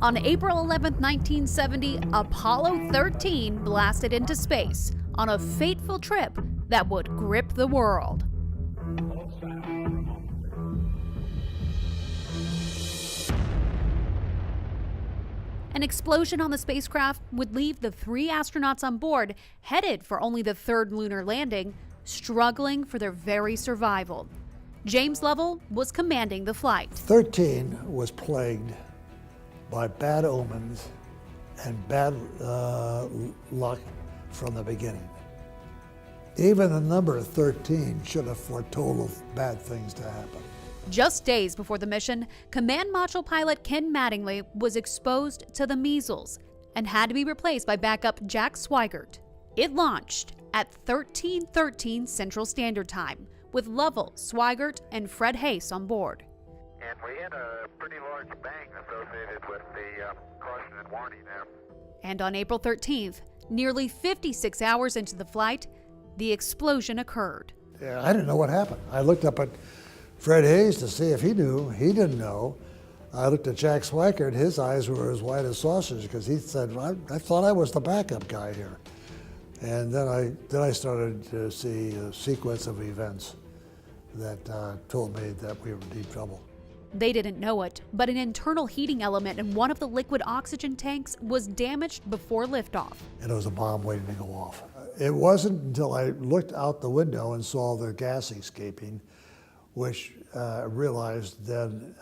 On April 11, 1970, Apollo 13 blasted into space on a fateful trip that would grip the world. An explosion on the spacecraft would leave the 3 astronauts on board, headed for only the 3rd lunar landing, struggling for their very survival. James Lovell was commanding the flight. 13 was plagued by bad omens and bad luck from the beginning. Even the number 13 should have foretold of bad things to happen. Just days before the mission, Command Module pilot Ken Mattingly was exposed to the measles and had to be replaced by backup Jack Swigert. It launched at 13:13 Central Standard Time, with Lovell, Swigert, and Fred Haise on board. And we had a pretty large bang associated with the caution and warning there. And on April 13th, nearly 56 hours into the flight, the explosion occurred. Yeah, I didn't know what happened. I looked up at Fred Haise to see if he knew. He didn't know. I looked at Jack Swigert. His eyes were as wide as saucers because he said, I thought I was the backup guy here. And then I started to see a sequence of events that told me that we were in deep trouble. They didn't know it, but an internal heating element in one of the liquid oxygen tanks was damaged before liftoff. And it was a bomb waiting to go off. It wasn't until I looked out the window and saw the gas escaping, which realized then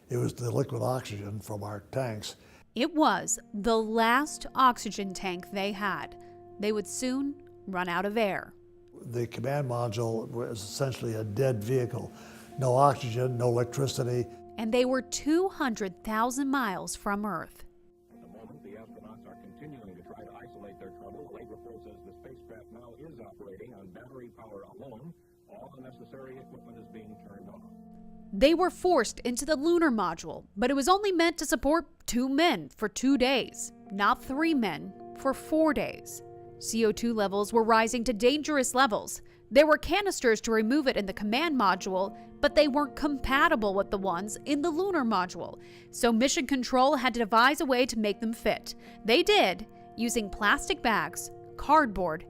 it was the liquid oxygen from our tanks. It was the last oxygen tank they had. They would soon run out of air. The command module was essentially a dead vehicle. No oxygen, no electricity. And they were 200,000 miles from Earth. At the moment, the astronauts are continuing to try to isolate their trouble. The late report says the spacecraft now is operating on battery power alone. All the necessary equipment is being turned off. They were forced into the lunar module, but it was only meant to support 2 men for 2 days, not 3 men for 4 days. CO2 levels were rising to dangerous levels. There were canisters to remove it in the command module, but they weren't compatible with the ones in the lunar module. So Mission Control had to devise a way to make them fit. They did, using plastic bags, cardboard,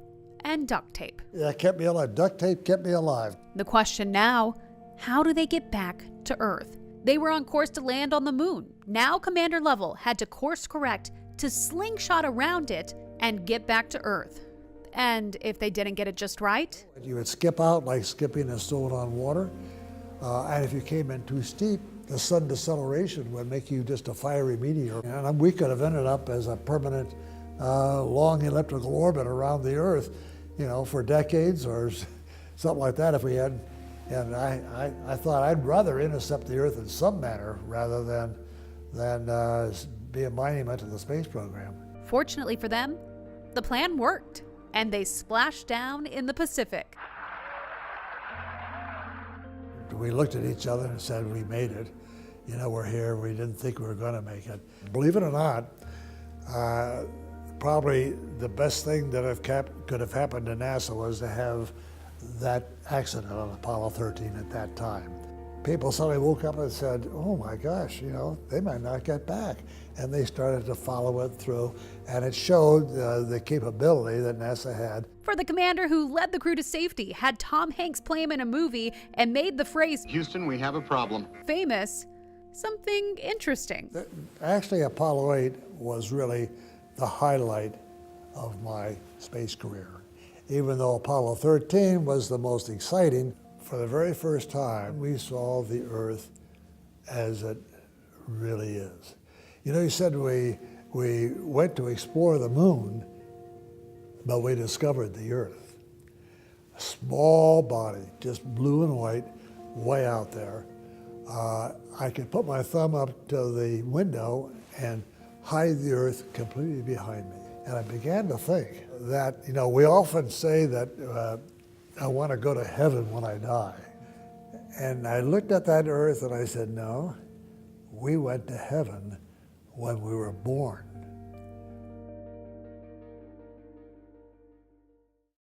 and duct tape. That kept me alive. Duct tape kept me alive. The question now, how do they get back to Earth? They were on course to land on the moon. Now Commander Lovell had to course correct to slingshot around it and get back to Earth. And if they didn't get it just right? You would skip out like skipping a stone on water. And if you came in too steep, the sudden deceleration would make you just a fiery meteor. And we could have ended up as a permanent long elliptical orbit around the Earth, for decades or something like that if we had. And I thought I'd rather intercept the Earth in some manner rather than be a monument to the space program. Fortunately for them, the plan worked, and they splashed down in the Pacific. We looked at each other and said, we made it. We're here. We didn't think we were going to make it. Believe it or not, probably the best thing that could have happened to NASA was to have that accident on Apollo 13 at that time. People suddenly woke up and said, oh my gosh, they might not get back. And they started to follow it through, and it showed the capability that NASA had. For the commander who led the crew to safety, had Tom Hanks play him in a movie, and made the phrase, Houston, we have a problem, famous, something interesting. Actually, Apollo 8 was really the highlight of my space career. Even though Apollo 13 was the most exciting, for the very first time, we saw the Earth as it really is. You said we went to explore the moon, but we discovered the Earth. A small body, just blue and white, way out there. I could put my thumb up to the window and hide the Earth completely behind me. And I began to think that, we often say that I want to go to heaven when I die. And I looked at that Earth and I said, no, we went to heaven when we were born.